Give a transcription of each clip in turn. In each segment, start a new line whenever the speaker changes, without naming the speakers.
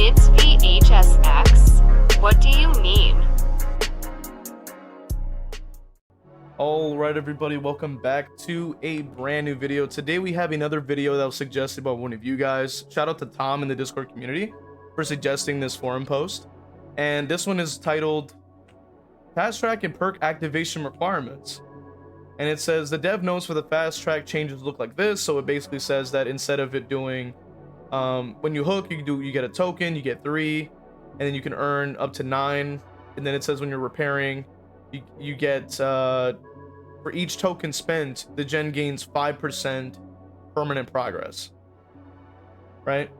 It's v.h.s.x. What do you mean?
Alright everybody, welcome back to a brand new video. Today we have another video that was suggested by one of you guys. Shout out to Tom in the Discord community for suggesting this forum post. And this one is titled Fast Track and Perk Activation Requirements. And it says the dev notes for the fast track changes look like this. So it basically says that instead of it doing when you hook, you get a token, you get 3, and then you can earn up to 9. And then it says when you're repairing, you get for each token spent, the gen gains 5% permanent progress, right?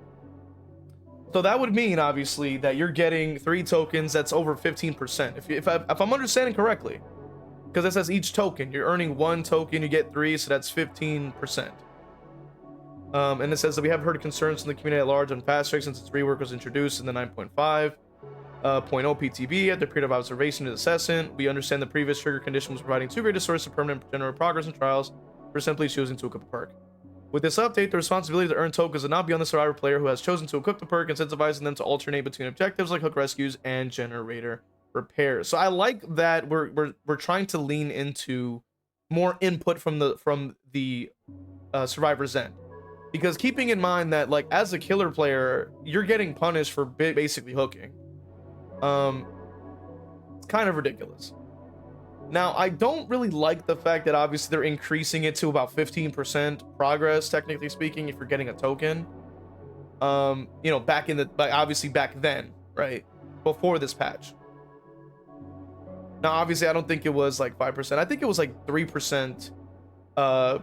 So that would mean obviously that you're getting 3 tokens. That's over 15%. If I'm understanding correctly, because it says each token, you're earning 1 token, you get 3, so that's 15%. And it says that we have heard concerns from the community at large on fast track since its rework was introduced in the 9.5. 0.0 PTB at the period of observation is assessment. We understand the previous trigger condition was providing too great a source of permanent general progress in trials for simply choosing to equip a perk. With this update, the responsibility to earn tokens will not be on the survivor player who has chosen to equip the perk, incentivizing them to alternate between objectives like hook rescues and generator repairs. So I like that we're trying to lean into more input from the survivor's end, because keeping in mind that like as a killer player, you're getting punished for basically hooking. It's kind of ridiculous. Now, I don't really like the fact that obviously they're increasing it to about 15% progress, technically speaking, if you're getting a token. You know, obviously back then, right? Before this patch. Now, obviously, I don't think it was like 5%. I think it was like 3%. I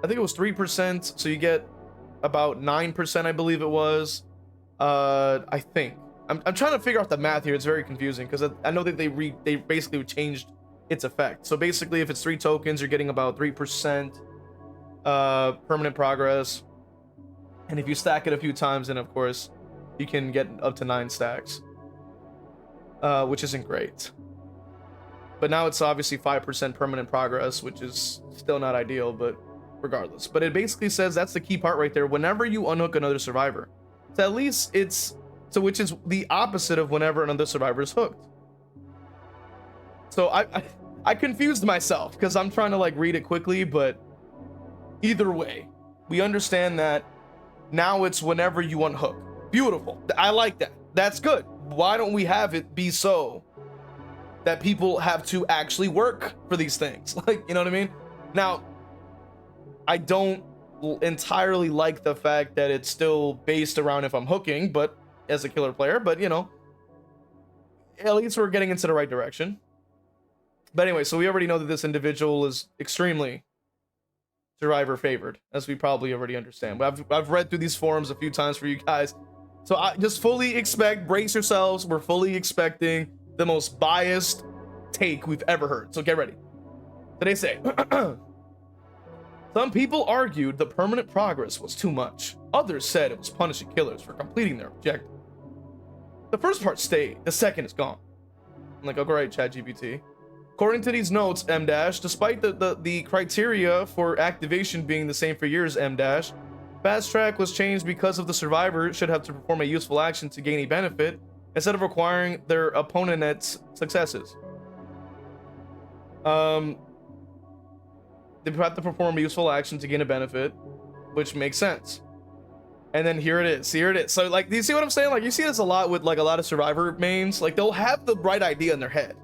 think it was 3%. So you get about 9%, I believe it was. I think. I'm trying to figure out the math here. It's very confusing because I know that they basically changed its effect. So basically, if it's 3 tokens, you're getting about 3% permanent progress. And if you stack it a few times, then of course you can get up to 9 stacks, which isn't great. But now it's obviously 5% permanent progress, which is still not ideal, but regardless. But it basically says that's the key part right there. Whenever you unhook another survivor, so at least it's which is the opposite of whenever another survivor is hooked. So I confused myself because I'm trying to like read it quickly, but either way, we understand that now it's whenever you unhook. Beautiful. I like that. That's good. Why don't we have it be so that people have to actually work for these things? Like, you know what I mean? Now, I don't entirely like the fact that it's still based around if I'm hooking, but as a killer player, but you know, at least we're getting into the right direction. But anyway, so we already know that this individual is extremely survivor favored, as we probably already understand. I've read through these forums a few times for you guys, so I just fully expect, brace yourselves, we're fully expecting the most biased take we've ever heard, so get ready. So they say some people argued the permanent progress was too much. Others said it was punishing killers for completing their objective. The first part stayed, the second is gone. I'm like, okay, right, ChatGPT. According to these notes, M-, despite the criteria for activation being the same for years, M-, fast track was changed because of the survivor should have to perform a useful action to gain a benefit instead of requiring their opponent's successes. They have to perform a useful action to gain a benefit, which makes sense. And then here it is. So like, do you see what I'm saying? Like, you see this a lot with like a lot of survivor mains. Like, they'll have the right idea in their head,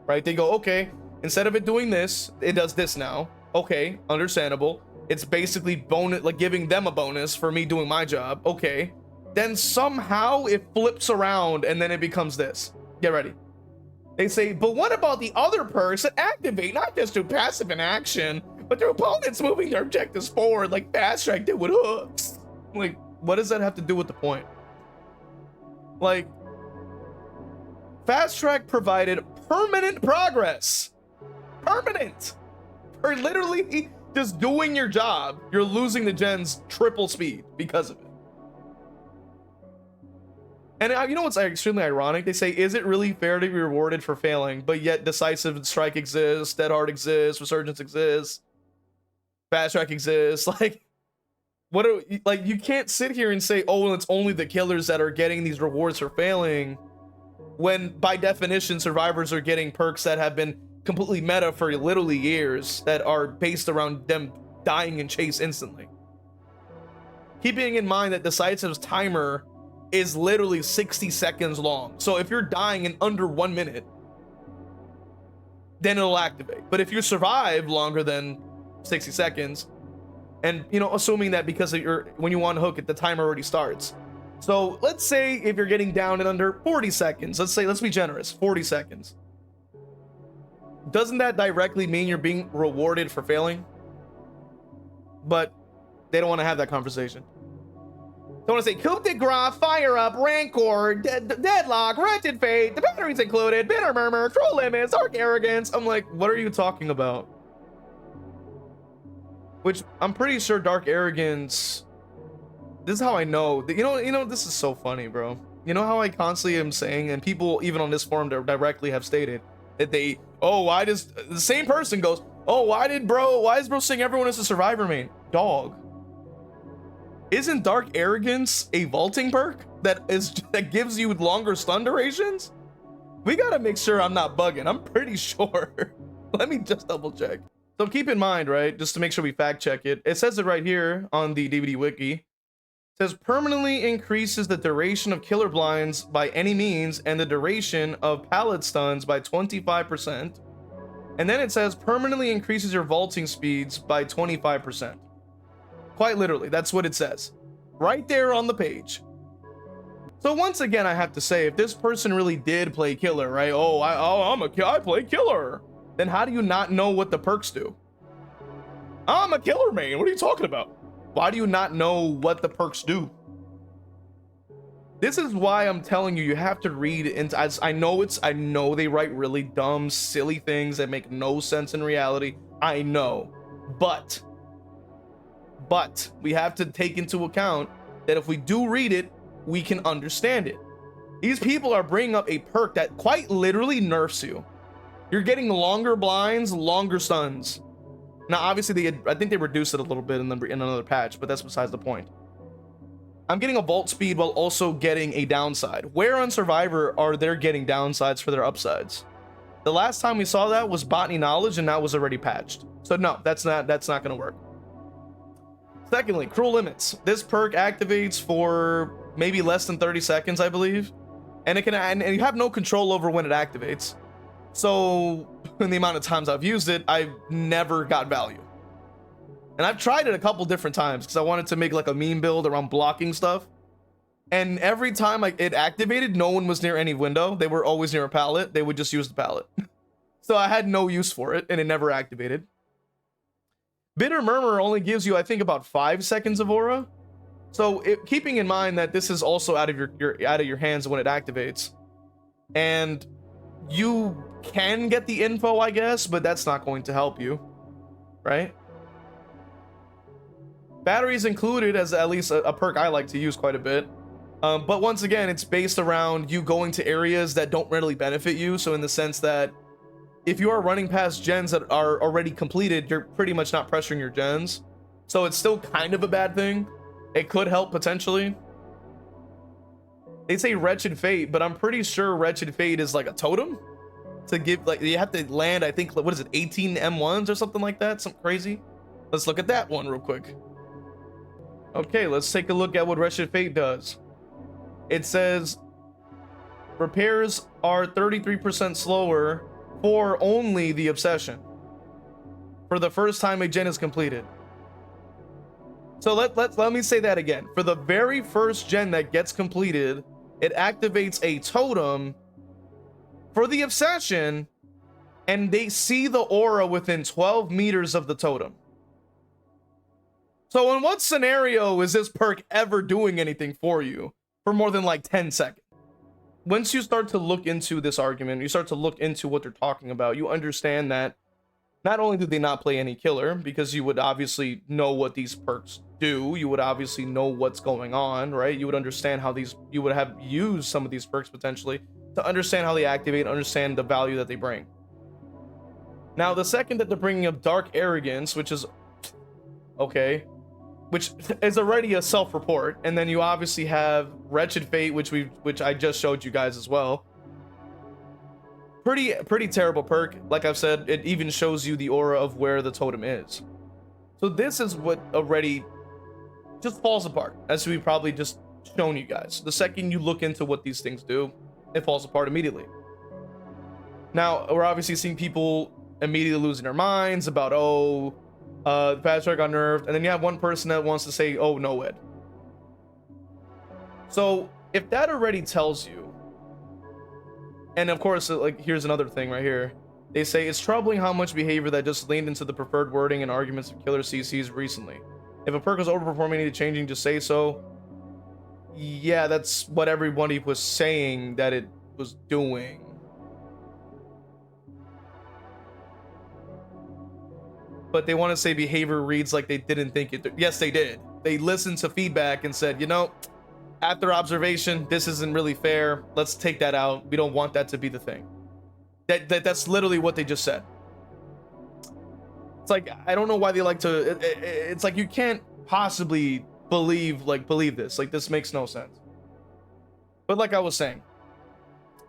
right? They go, okay, instead of it doing this, it does this now. Okay, understandable. It's basically bonus, like giving them a bonus for me doing my job. Okay, then somehow it flips around and then it becomes this. Get ready. They say, but what about the other perks that activate not just through passive inaction, but their opponents moving their objectives forward, like fast track did with hooks? Like, what does that have to do with the point? Like, fast track provided permanent progress. Permanent. For literally just doing your job, you're losing the gens triple speed because of it. And you know what's extremely ironic? They say, is it really fair to be rewarded for failing, but yet decisive strike exists, dead hard exists, resurgence exists, fast track exists? Like, What are, like, you can't sit here and say, oh, well, it's only the killers that are getting these rewards for failing, when by definition survivors are getting perks that have been completely meta for literally years, that are based around them dying in chase instantly. Keeping in mind that Decisive's timer is literally 60 seconds long, so if you're dying in under 1 minute, then it'll activate. But if you survive longer than 60 seconds, and you know, assuming that because of your, when you unhook it, the timer already starts. So let's say if you're getting down in under 40 seconds, let's be generous, 40 seconds. Doesn't that directly mean you're being rewarded for failing? But they don't want to have that conversation. They want to say, Coup de Grace, Fire Up, Rancor, Deadlock, Wretched Fate, the batteries included, Bitter Murmur, Troll Limits, Dark Arrogance. I'm like, what are you talking about? Which I'm pretty sure Dark Arrogance, this is how I know that, you know, this is so funny, bro. You know how I constantly am saying, and people even on this forum directly have stated that they, oh, why does the same person goes, oh, why is bro saying everyone is a survivor main? Dog. Isn't Dark Arrogance a vaulting perk that gives you longer stun durations? We gotta make sure I'm not bugging. I'm pretty sure. Let me just double check. So keep in mind, right, just to make sure we fact check it, it says it right here on the DVD wiki. It says permanently increases the duration of killer blinds by any means and the duration of pallet stuns by 25%. And then it says permanently increases your vaulting speeds by 25%. Quite literally, that's what it says right there on the page. So once again, I have to say, if this person really did play killer, right? Oh, I play killer. Then how do you not know what the perks do? I'm a killer main. What are you talking about? Why do you not know what the perks do? This is why I'm telling you, you have to read into, I know they write really dumb, silly things that make no sense in reality. I know, but we have to take into account that if we do read it, we can understand it. These people are bringing up a perk that quite literally nerfs you. You're getting longer blinds, longer stuns. Now, obviously, I think they reduced it a little bit in another patch, but that's besides the point. I'm getting a vault speed while also getting a downside. Where on Survivor are they getting downsides for their upsides? The last time we saw that was Botany Knowledge, and that was already patched. So no, that's not going to work. Secondly, Cruel Limits. This perk activates for maybe less than 30 seconds, I believe. And and you have no control over when it activates. So in the amount of times I've used it, I've never got value. And I've tried it a couple different times because I wanted to make like a meme build around blocking stuff. And every time it activated, no one was near any window. They were always near a pallet. They would just use the pallet. So I had no use for it and it never activated. Bitter Murmur only gives you, I think, about 5 seconds of aura. So keeping in mind that this is also out of your hands when it activates, and you can get the info, I guess, but that's not going to help you, right? Batteries included as at least a perk I like to use quite a bit. But once again, it's based around you going to areas that don't really benefit you. So in the sense that if you are running past gens that are already completed, you're pretty much not pressuring your gens. So it's still kind of a bad thing. It could help potentially. They say Wretched Fate, but I'm pretty sure Wretched Fate is like a totem to give, like, you have to land, I think, what is it, 18 M1s or something like that? Something crazy. Let's look at that one real quick. Okay, let's take a look at what Wretched Fate does. It says repairs are 33% slower for only the obsession for the first time a gen is completed. So let me say that again. For the very first gen that gets completed, it activates a totem for the obsession, and they see the aura within 12 meters of the totem. So in what scenario is this perk ever doing anything for you for more than like 10 seconds? Once you start to look into this argument, you start to look into what they're talking about, you understand that not only do they not play any killer, because you would obviously know what these perks do, you would obviously know what's going on, right? You would understand how you would have used some of these perks potentially to understand how they activate, understand the value that they bring. Now, the second that they're bringing up Dark Arrogance, which is okay, which is already a self-report, and then you obviously have Wretched Fate, which I just showed you guys as well. Pretty terrible perk. Like I've said, it even shows you the aura of where the totem is. So this is what already just falls apart, as we've probably just shown you guys. The second you look into what these things do, it falls apart immediately. Now, we're obviously seeing people immediately losing their minds about, oh, the fast track got nerfed, and then you have one person that wants to say, oh, no, Ed. So if that already tells you, and of course, like, here's another thing right here. They say it's troubling how much behavior that just leaned into the preferred wording and arguments of killer CCs recently. If a perk is overperforming, needed changing, just say so. Yeah, that's what everybody was saying that it was doing. But they want to say behavior reads like they didn't think it. Yes, they did. They listened to feedback and said, you know, after observation, this isn't really fair. Let's take that out. We don't want that to be the thing. That's literally what they just said. It's like, I don't know why they like to, it's like you can't possibly believe this. Like, this makes no sense. But like I was saying,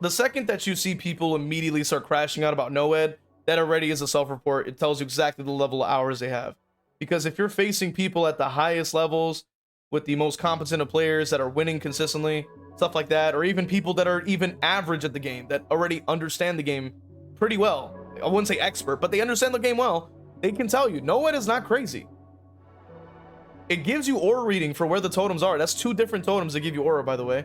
the second that you see people immediately start crashing out about NOED, that already is a self-report. It tells you exactly the level of hours they have. Because if you're facing people at the highest levels with the most competent of players that are winning consistently, stuff like that, or even people that are even average at the game, that already understand the game pretty well. I wouldn't say expert, but they understand the game well. They can tell you, NOED is not crazy. It gives you aura reading for where the totems are. That's 2 different totems that give you aura, by the way.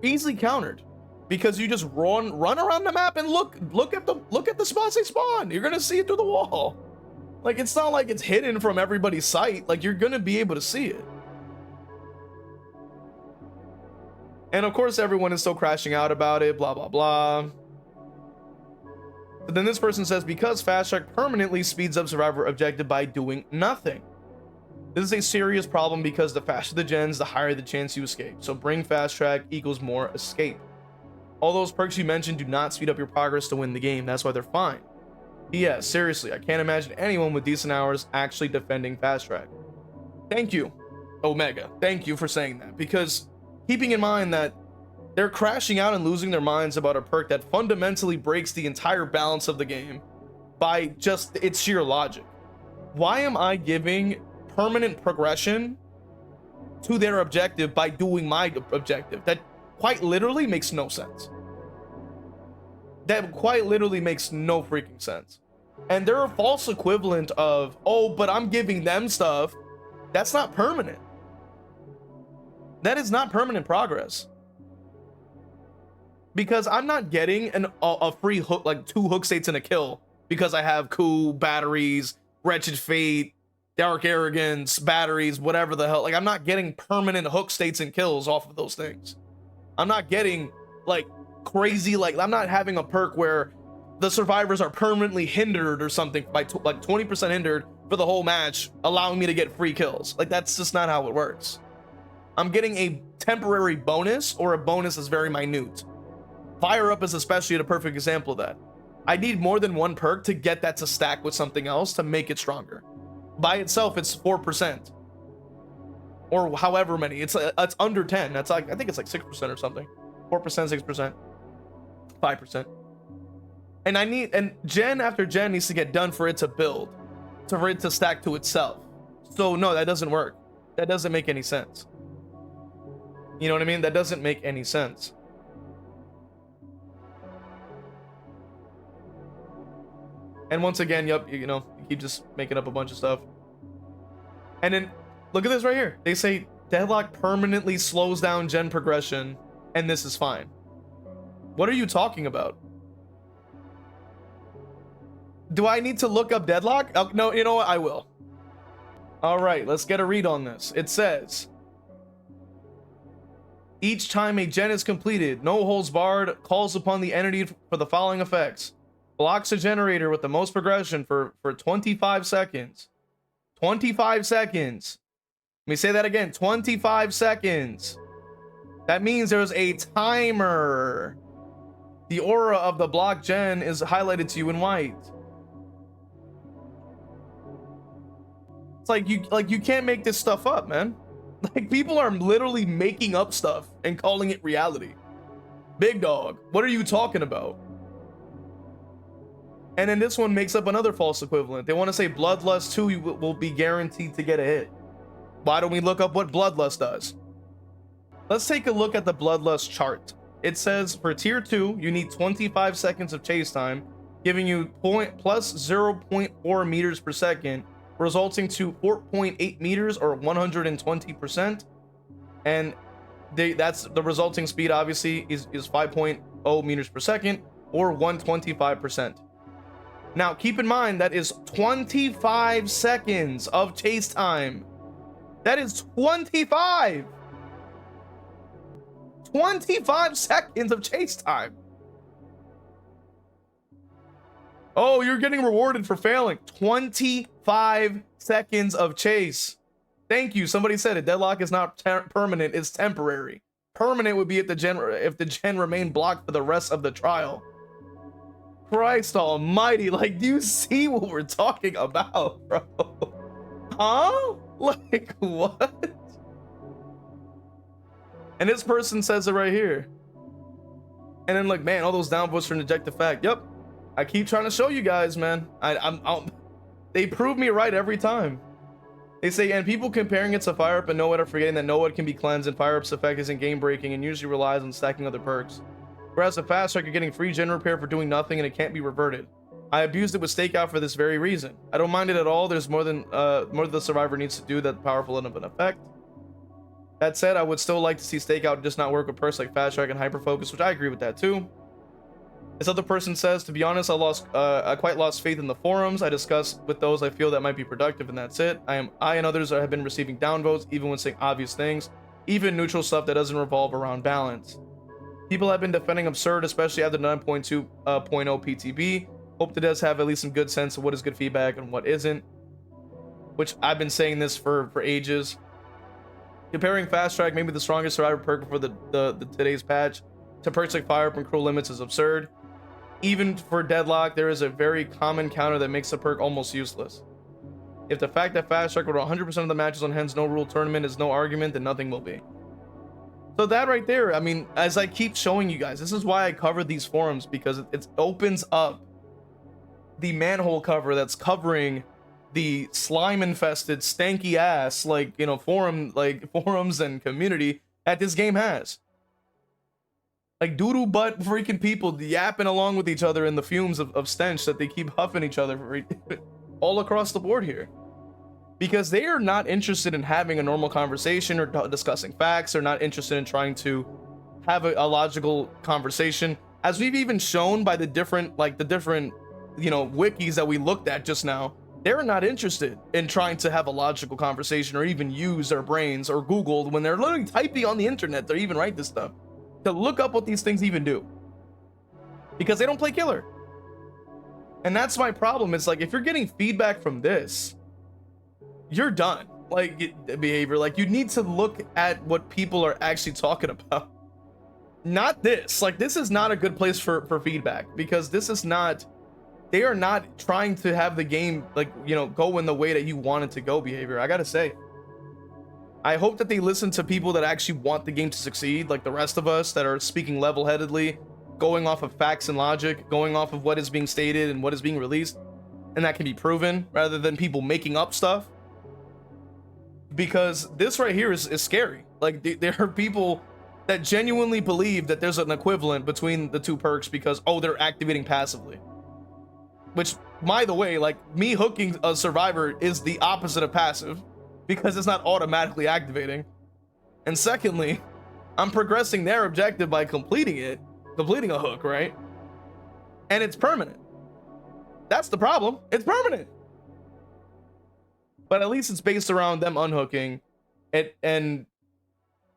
Easily countered. Because you just run around the map and look at the spots they spawn. You're gonna see it through the wall. Like, it's not like it's hidden from everybody's sight. Like, you're gonna be able to see it. And of course, everyone is still crashing out about it, blah, blah, blah. But then this person says, because fast track permanently speeds up survivor objective by doing nothing. This is a serious problem because the faster the gens, the higher the chance you escape. So bring fast track equals more escape. All those perks you mentioned do not speed up your progress to win the game. That's why they're fine. Yeah, seriously, I can't imagine anyone with decent hours actually defending fast track. Thank you, Omega. Thank you for saying that, because keeping in mind that they're crashing out and losing their minds about a perk that fundamentally breaks the entire balance of the game by just its sheer logic. Why am I giving permanent progression to their objective by doing my objective? That quite literally makes no sense. That quite literally makes no freaking sense. And they're a false equivalent of, oh, but I'm giving them stuff. That's not permanent. That is not permanent progress. Because I'm not getting a free hook, like 2 hook states and a kill, because I have Coup, batteries, Wretched Fate, Dark Arrogance, batteries, whatever the hell. Like, I'm not getting permanent hook states and kills off of those things. I'm not getting like crazy, like, I'm not having a perk where the survivors are permanently hindered or something by like 20% hindered for the whole match, allowing me to get free kills. Like, that's just not how it works. I'm getting a temporary bonus, or a bonus that's very minute. Fire Up is especially a perfect example of that. I need more than 1 perk to get that to stack with something else to make it stronger. By itself, it's 4%. Or however many. It's under 10. That's like, I think it's like 6% or something. 4%, 6%, 5%. And gen after gen needs to get done for it to build, for it to stack to itself. So no, that doesn't work. That doesn't make any sense. You know what I mean? That doesn't make any sense. And once again, yep, you know, you keep just making up a bunch of stuff. And then look at this right here. They say Deadlock permanently slows down gen progression, and this is fine. What are you talking about? Do I need to look up Deadlock? Oh, no, you know what? I will. All right, let's get a read on this. It says, each time a gen is completed, no holds barred calls upon the entity for the following effects. Blocks a generator with the most progression for 25 seconds. 25 seconds. Let me say that again. 25 seconds. That means there's a timer. The aura of the block gen is highlighted to you in white. It's like you can't make this stuff up, man. Like, people are literally making up stuff and calling it reality. Big dog, what are you talking about? And then this one makes up another false equivalent. They want to say bloodlust 2 will be guaranteed to get a hit. Why don't we look up what bloodlust does? Let's take a look at the bloodlust chart. It says for tier 2, you need 25 seconds of chase time, giving you plus 0.4 meters per second, resulting to 4.8 meters or 120%. And that's the resulting speed, obviously, is 5.0 meters per second or 125%. Now, keep in mind that is 25 seconds of chase time. That is 25 seconds of chase time. Oh, you're getting rewarded for failing. 25 seconds of chase. Thank you. Somebody said it. Deadlock is not permanent, it's temporary. Permanent would be if the gen remained blocked for the rest of the trial. Christ almighty, like, do you see what we're talking about, bro? Huh? Like, what? And this person says it right here. And then, like, man, all those downvotes for Injective Fact. Yep. I keep trying to show you guys, man. They prove me right every time. They say, and people comparing it to Fire Up and No One are forgetting that No One can be cleansed and Fire Up's effect isn't game breaking and usually relies on stacking other perks. Whereas a fast track, you're getting free gen repair for doing nothing and it can't be reverted. I abused it with stakeout for this very reason. I don't mind it at all. There's more than the survivor needs to do that powerful enough an effect. That said, I would still like to see stakeout just not work with perks like fast track and hyper focus, which I agree with that too. This other person says, to be honest, I quite lost faith in the forums. I discussed with those I feel that might be productive, and that's it. I and others have been receiving downvotes, even when saying obvious things, even neutral stuff that doesn't revolve around balance. People have been defending absurd, especially after 9.2.0 PTB. Hope that does have at least some good sense of what is good feedback and what isn't. Which I've been saying this for ages. Comparing fast track, maybe the strongest survivor perk before the today's patch, to perks like Fire Up and Cruel Limits is absurd. Even for Deadlock, there is a very common counter that makes the perk almost useless. If the fact that fast track with 100% of the matches on Hens No Rule tournament is no argument, then nothing will be. So that right there, I mean, as I keep showing you guys, this is why I cover these forums, because it opens up the manhole cover that's covering the slime infested stanky ass, like, you know, forums and community that this game has. Like doo-doo butt freaking people yapping along with each other in the fumes of stench that they keep huffing each other all across the board here. Because they are not interested in having a normal conversation or discussing facts. They're not interested in trying to have a logical conversation. As we've even shown by the different, you know, wikis that we looked at just now, they're not interested in trying to have a logical conversation or even use their brains or Google when they're literally typing on the internet. They even write this stuff to look up what these things even do, because they don't play killer. And that's my problem. It's like, if you're getting feedback from this, you're done. Like, behavior, like, you need to look at what people are actually talking about, not this. Like, this is not a good place for feedback, because this is not, they are not trying to have the game, like, you know, go in the way that you want it to go. Behavior, I gotta say, I hope that they listen to people that actually want the game to succeed, like the rest of us that are speaking level-headedly, going off of facts and logic, going off of what is being stated and what is being released, and that can be proven, rather than people making up stuff. Because this right here is scary. Like, there are people that genuinely believe that there's an equivalent between the two perks because, oh, they're activating passively. Which, by the way, like, me hooking a survivor is the opposite of passive, because it's not automatically activating. And secondly, I'm progressing their objective by completing a hook, right? And it's permanent. That's the problem. It's permanent. But at least it's based around them unhooking it, and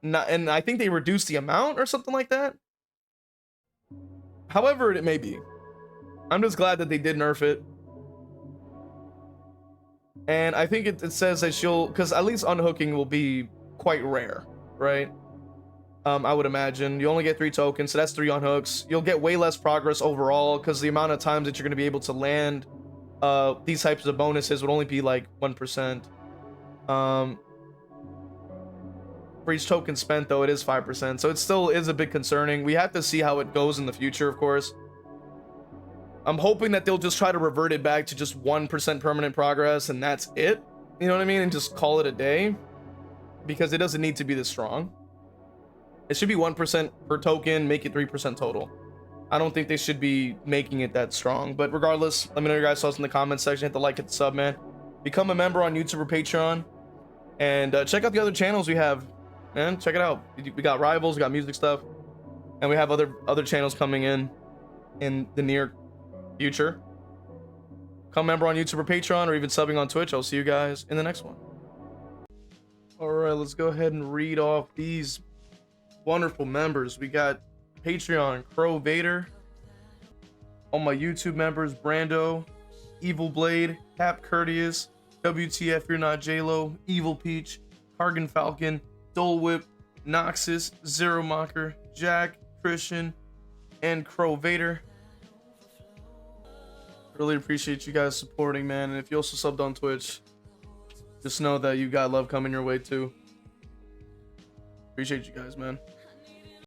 I think they reduced the amount or something like that. However it may be, I'm just glad that they did nerf it. And I think it says that she'll, because at least unhooking will be quite rare, right? I would imagine you only get 3 tokens, so that's 3 unhooks. You'll get way less progress overall, because the amount of times that you're going to be able to land these types of bonuses would only be like 1%. For each token spent, though, it is 5%, so it still is a bit concerning. We have to see how it goes in the future, of course. I'm hoping that they'll just try to revert it back to just 1% permanent progress, and that's it. You know what I mean? And just call it a day, because it doesn't need to be this strong. It should be 1% per token, make it 3% total. I don't think they should be making it that strong, but regardless, let me know your guys' thoughts in the comments section. Hit the like, hit the sub, man. Become a member on YouTube or Patreon, and check out the other channels we have, man. Check it out. We got Rivals, we got music stuff, and we have other channels coming in the near future. Become a member on YouTube or Patreon, or even subbing on Twitch. I'll see you guys in the next one. All right, let's go ahead and read off these wonderful members. We got Patreon, Crow Vader. All my YouTube members: Brando, Evil Blade, Cap Courteous, WTF You're Not JLo, Evil Peach, Cargan Falcon, Dole Whip, Noxus, Zero Mocker, Jack, Christian, and Crow Vader. Really appreciate you guys supporting, man. And if you also subbed on Twitch, just know that you got love coming your way too. Appreciate you guys, man.